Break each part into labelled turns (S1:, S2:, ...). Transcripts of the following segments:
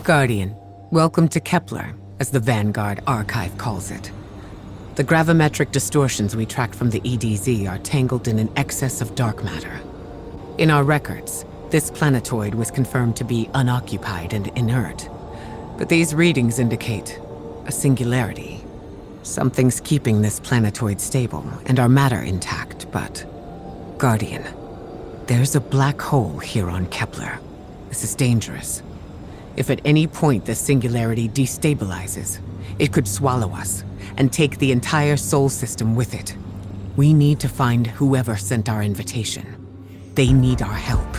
S1: Guardian, welcome to Kepler, as the Vanguard Archive calls it. The gravimetric distortions we tracked from the EDZ are tangled in an excess of dark matter. In our records, this planetoid was confirmed to be unoccupied and inert. But these readings indicate a singularity. Something's keeping this planetoid stable and our matter intact, but... Guardian, there's a black hole here on Kepler. This is dangerous. If at any point the singularity destabilizes, it could swallow us and take the entire Sol system with it. We need to find whoever sent our invitation. They need our help.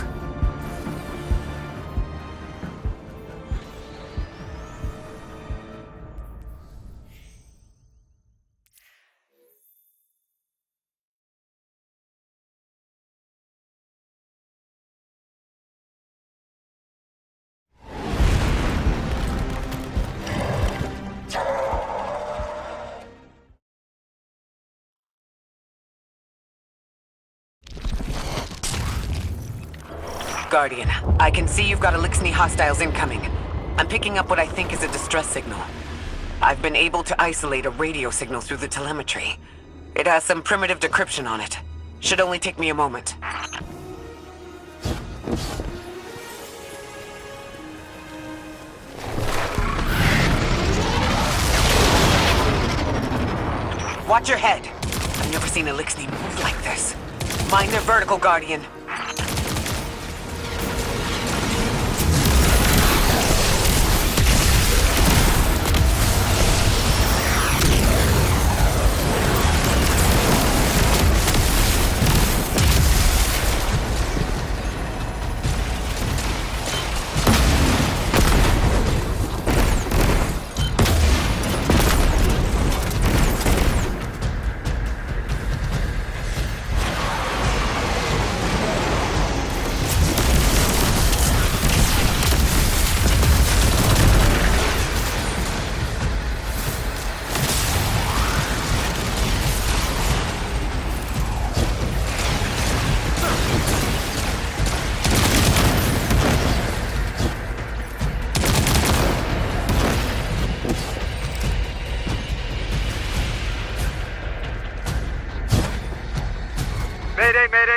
S1: Guardian, I can see you've got Eliksni hostiles incoming. I'm picking up what I think is a distress signal. I've been able to isolate a radio signal through the telemetry. It has some primitive decryption on it. Should only take me a moment. Watch your head. I've never seen Eliksni move like this. Mind their vertical, Guardian.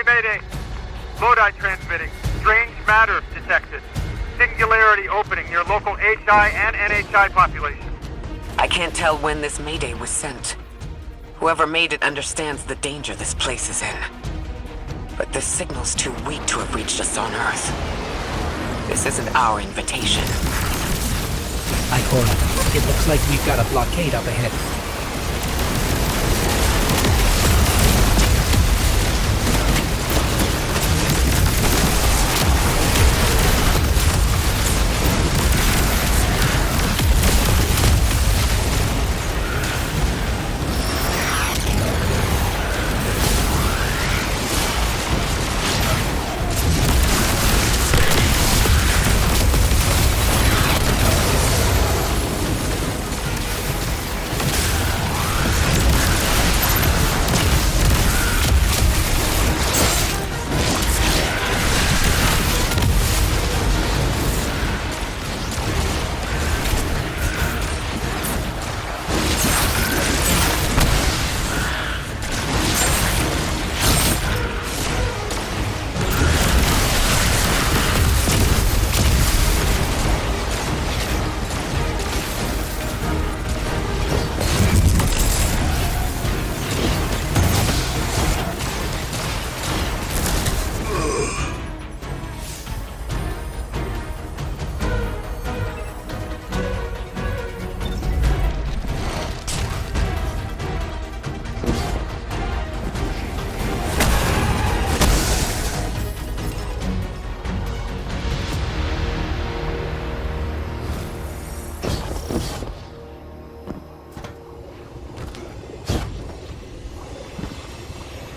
S2: Mayday! Lodi transmitting. Strange matter detected. Singularity opening near local HI and NHI population.
S1: I can't tell when this Mayday was sent. Whoever made it understands the danger this place is in. But this signal's too weak to have reached us on Earth. This isn't our invitation.
S3: Ikora, it looks like we've got a blockade up ahead.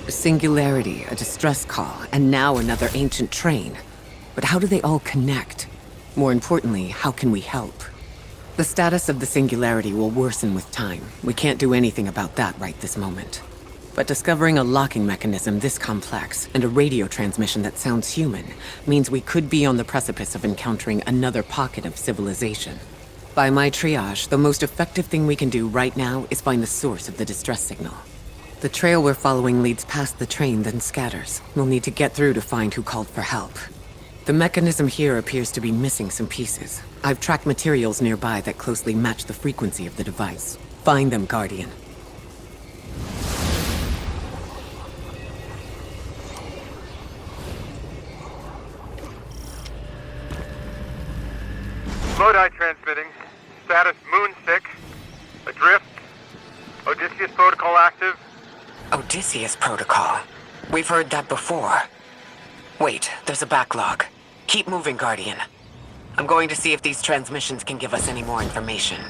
S1: A singularity, a distress call, and now another ancient train. But how do they all connect? More importantly, how can we help? The status of the singularity will worsen with time. We can't do anything about that right this moment. But discovering a locking mechanism this complex and a radio transmission that sounds human means we could be on the precipice of encountering another pocket of civilization. By my triage, the most effective thing we can do right now is find the source of the distress signal. The trail we're following leads past the train, then scatters. We'll need to get through to find who called for help. The mechanism here appears to be missing some pieces. I've tracked materials nearby that closely match the frequency of the device. Find them, Guardian.
S2: Lodi transmitting. Status Moonsick. Adrift. Odysseus protocol active.
S1: Odysseus Protocol. We've heard that before. Wait, there's a backlog. Keep moving, Guardian. I'm going to see if these transmissions can give us any more information.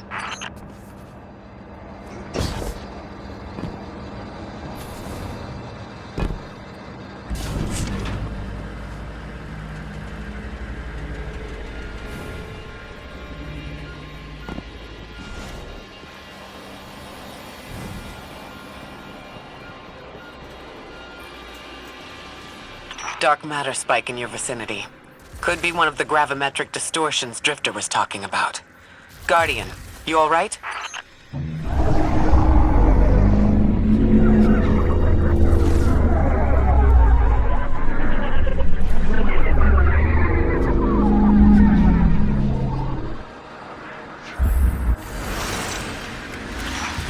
S1: Dark matter spike in your vicinity. Could be one of the gravimetric distortions Drifter was talking about. Guardian, you all right?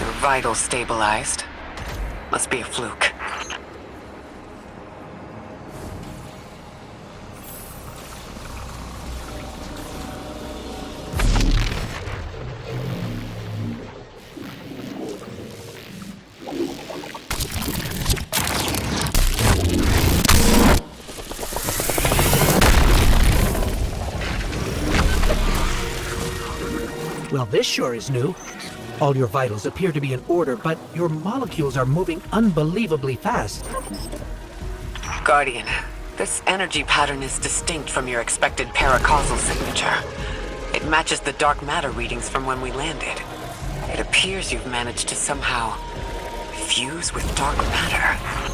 S1: Your vitals stabilized. Must be a fluke.
S3: Well, this sure is new. All your vitals appear to be in order, but your molecules are moving unbelievably fast.
S1: Guardian, this energy pattern is distinct from your expected paracausal signature. It matches the dark matter readings from when we landed. It appears you've managed to somehow fuse with dark matter.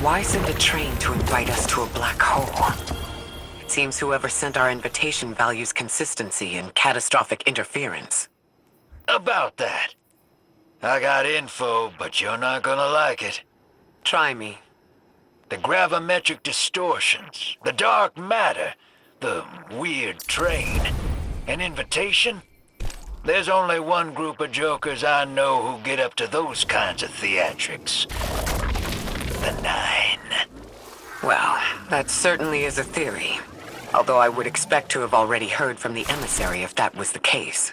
S1: Why send a train to invite us to a black hole? It seems whoever sent our invitation values consistency and catastrophic interference.
S4: About that. I got info, but you're not gonna like it.
S1: Try me.
S4: The gravimetric distortions, the dark matter, the weird train. An invitation? There's only one group of jokers I know who get up to those kinds of theatrics. The Nine.
S1: Well, that certainly is a theory. Although I would expect to have already heard from the emissary if that was the case.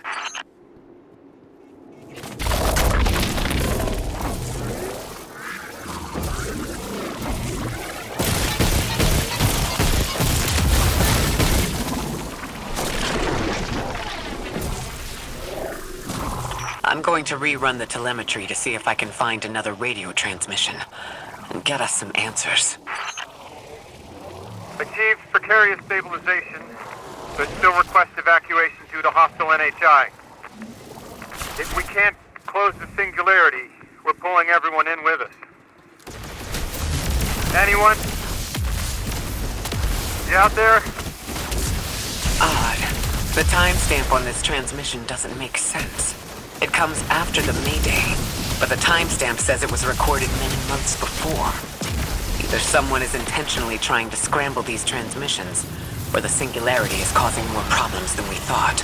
S1: I'm going to rerun the telemetry to see if I can find another radio transmission and get us some answers.
S2: Achieved precarious stabilization, but still request evacuation due to hostile NHI. If we can't close the singularity, we're pulling everyone in with us. Anyone? You out there?
S1: Odd. The timestamp on this transmission doesn't make sense. It comes after the Mayday, but the timestamp says it was recorded many months before. Either someone is intentionally trying to scramble these transmissions, or the singularity is causing more problems than we thought.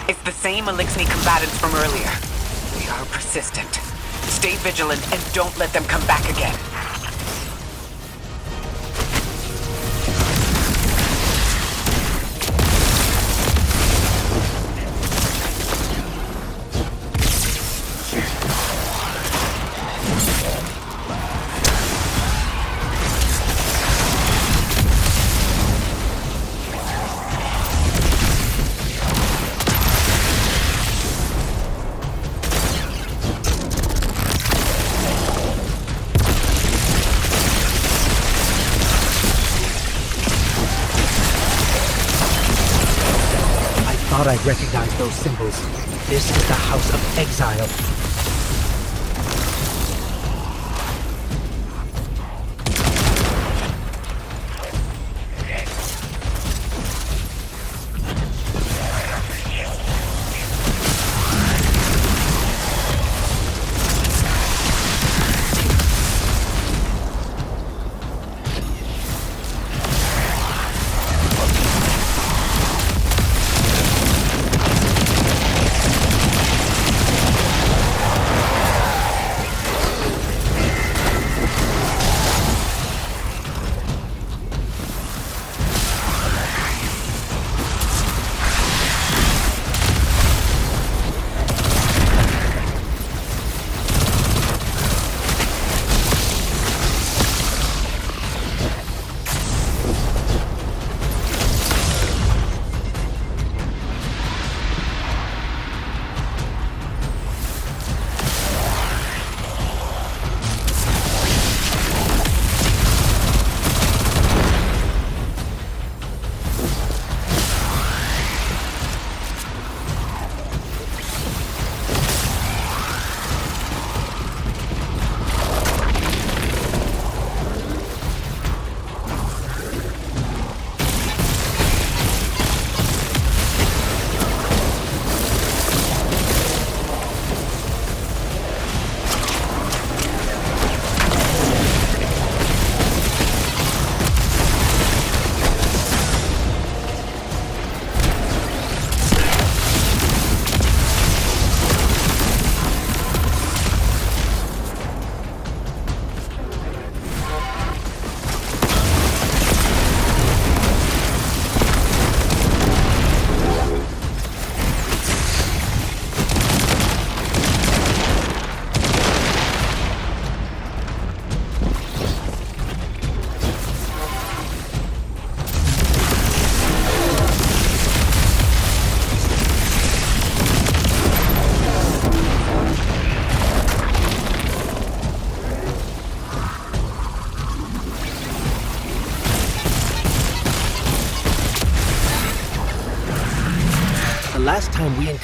S1: It's the same Elixni combatants from earlier. They are persistent. Stay vigilant and don't let them come back again.
S3: I recognize those symbols. This is the House of Exile.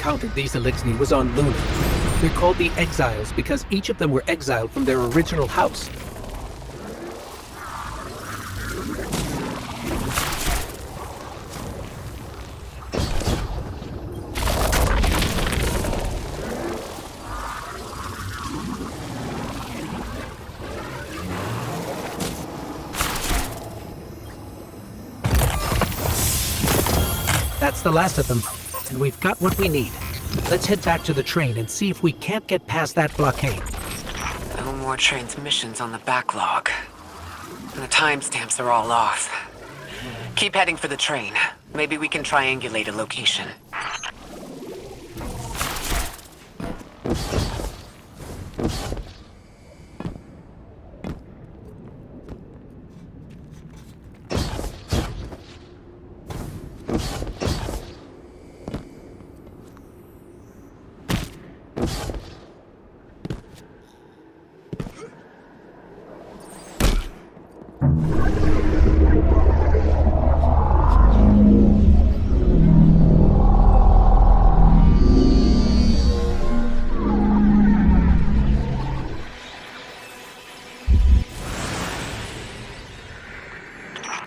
S3: encountered these Elixni was on Luna. They're called the Exiles because each of them were exiled from their original house. That's the last of them, and we've got what we need. Let's head back to the train and see if we can't get past that blockade.
S1: No more transmissions on the backlog. And the timestamps are all off. Keep heading for the train. Maybe we can triangulate a location.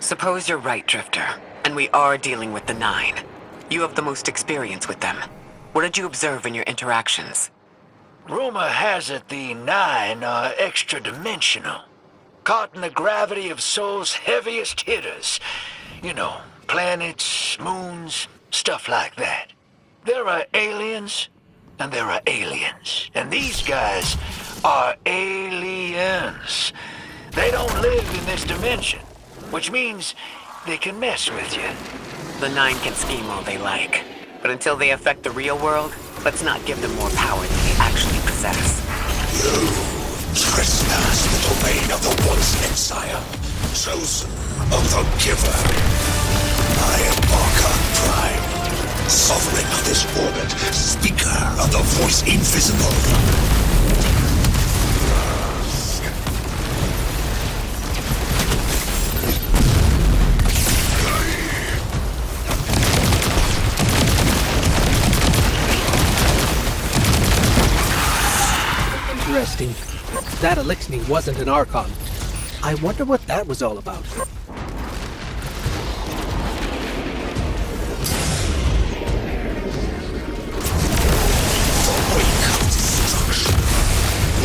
S1: Suppose you're right, Drifter, and we are dealing with the Nine. You have the most experience with them. What did you observe in your interactions?
S4: Rumor has it the Nine are extra-dimensional. Caught in the gravity of Sol's heaviest hitters. You know, planets, moons, stuff like that. There are aliens, and there are aliens. And these guys are aliens. They don't live in this dimension, which means they can mess with you.
S1: The Nine can scheme all they like, but until they affect the real world, let's not give them more power than they actually possess.
S5: You trespass the domain of the once exile, chosen of the giver. I am Archon Prime, sovereign of this orbit, speaker of the voice invisible.
S3: Interesting. That Elixni wasn't an Archon. I wonder what that was all about.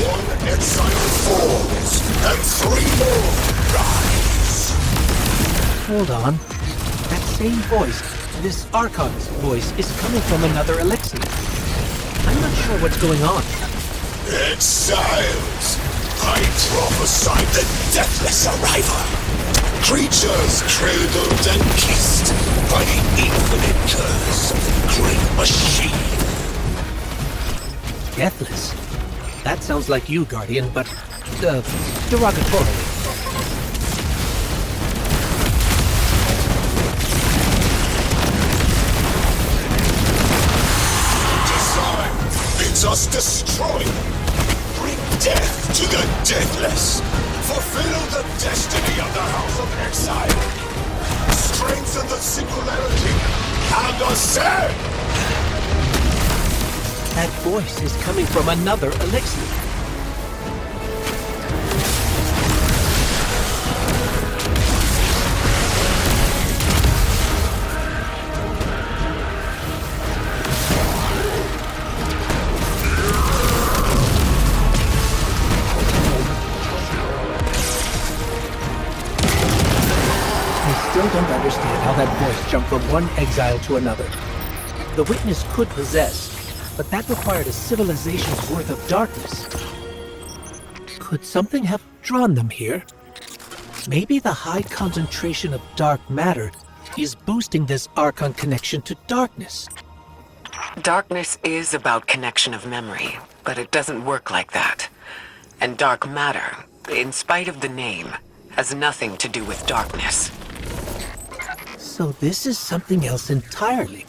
S5: One exile falls, and three more rise.
S3: Hold on. That same voice, this Archon's voice, is coming from another Elixni. I'm not sure what's going on.
S5: Exiles! I prophesied the deathless arrival. Creatures cradled and kissed by the infinite curse of the great machine.
S3: Deathless? That sounds like you, Guardian, but, derogatorily.
S5: Design bids us destroy. Bring death to the deathless. Fulfill the destiny of the House of Exile. Strengthen the singularity and ascend.
S3: That voice is coming from another Elixni. I still don't understand how that voice jumped from one exile to another. The witness could possess, but that required a civilization's worth of darkness. Could something have drawn them here? Maybe the high concentration of dark matter is boosting this Archon connection to darkness.
S1: Darkness is about connection of memory, but it doesn't work like that. And dark matter, in spite of the name, has nothing to do with darkness.
S3: So this is something else entirely.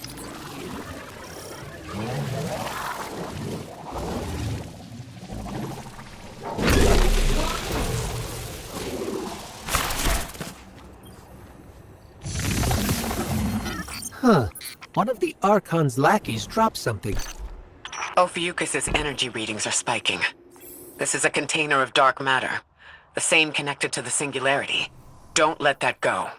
S3: Huh. One of the Archon's lackeys dropped something.
S1: Ophiuchus's energy readings are spiking. This is a container of dark matter, the same connected to the Singularity. Don't let that go.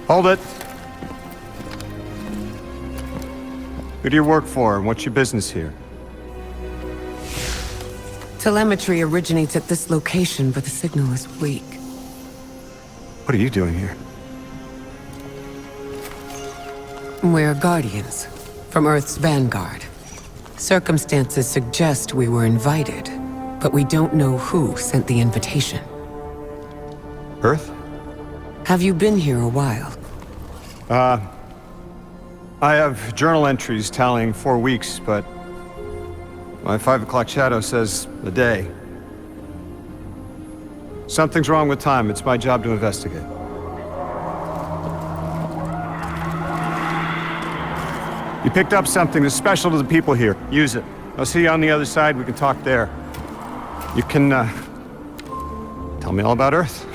S6: Hold it. Who do you work for, and what's your business here?
S1: Telemetry originates at this location, but the signal is weak.
S6: What are you doing here?
S1: We're Guardians, from Earth's vanguard. Circumstances suggest we were invited, but we don't know who sent the invitation.
S6: Earth?
S1: Have you been here a while?
S6: I have journal entries tallying 4 weeks, but my 5 o'clock shadow says a day. Something's wrong with time. It's my job to investigate. You picked up something that's special to the people here. Use it. I'll see you on the other side. We can talk there. You can, tell me all about Earth.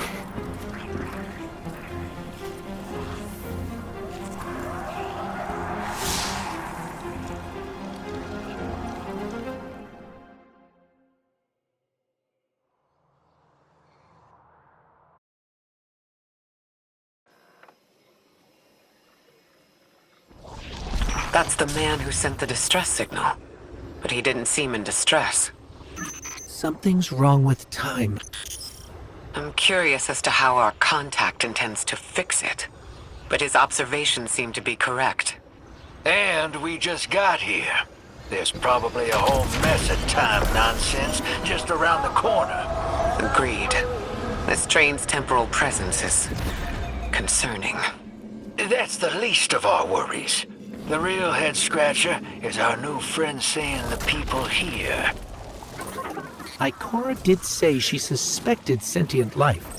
S1: That's the man who sent the distress signal. But he didn't seem in distress.
S3: Something's wrong with time.
S1: I'm curious as to how our contact intends to fix it. But his observations seem to be correct.
S4: And we just got here. There's probably a whole mess of time nonsense just around the corner.
S1: Agreed. This train's temporal presence is concerning.
S4: That's the least of our worries. The real head-scratcher is our new friend seeing the people here.
S3: Ikora did say she suspected sentient life.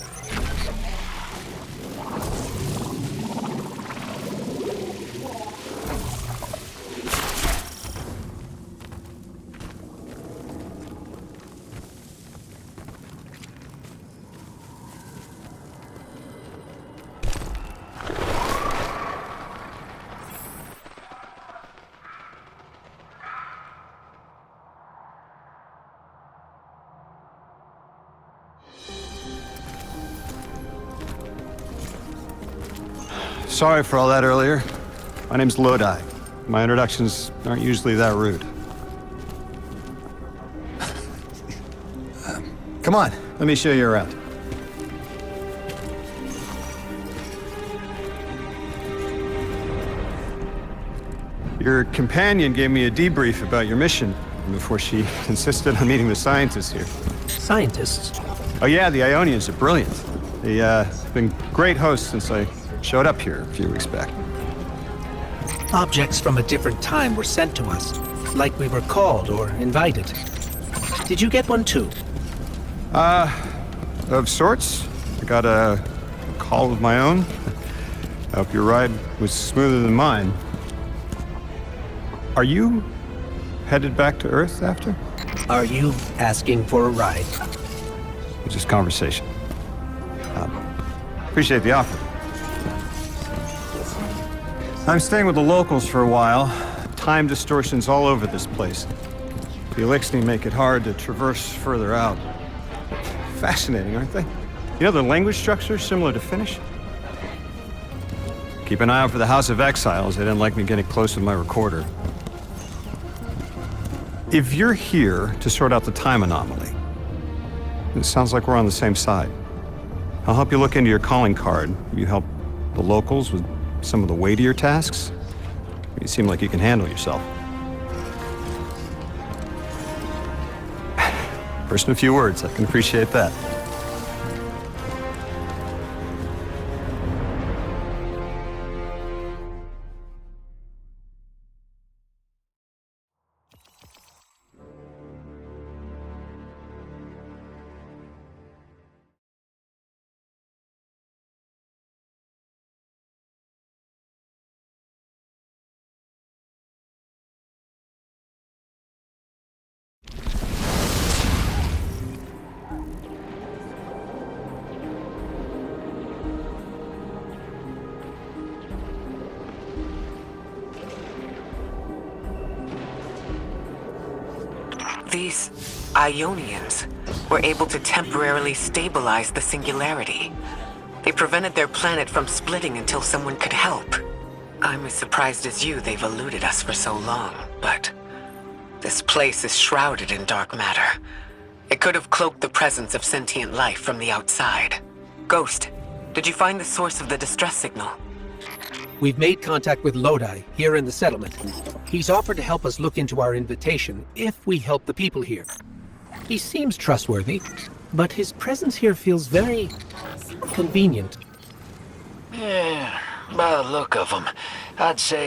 S6: Sorry for all that earlier. My name's Lodi. My introductions aren't usually that rude. Come on, let me show you around. Your companion gave me a debrief about your mission before she insisted on meeting the scientists here.
S3: Scientists?
S6: Oh yeah, the Ionians are brilliant. They've been great hosts since I showed up here a few weeks back.
S3: Objects from a different time were sent to us, like we were called or invited. Did you get one too?
S6: Of sorts. I got a call of my own. I hope your ride was smoother than mine. Are you headed back to Earth after?
S3: Are you asking for a ride?
S6: Just conversation. Appreciate the offer. I'm staying with the locals for a while. Time distortions all over this place. The Elixni make it hard to traverse further out. Fascinating, aren't they? You know, the language structure is similar to Finnish. Keep an eye out for the House of Exiles. They didn't like me getting close with my recorder. If you're here to sort out the time anomaly, it sounds like we're on the same side. I'll help you look into your calling card. You help the locals with some of the weightier tasks. You seem like you can handle yourself. First in a few words, I can appreciate that.
S1: These Ionians were able to temporarily stabilize the singularity. They prevented their planet from splitting until someone could help. I'm as surprised as you they've eluded us for so long, but this place is shrouded in dark matter. It could have cloaked the presence of sentient life from the outside. Ghost, did you find the source of the distress signal?
S3: We've made contact with Lodi, here in the settlement. He's offered to help us look into our invitation, if we help the people here. He seems trustworthy, but his presence here feels very convenient.
S4: Yeah, by the look of them, I'd say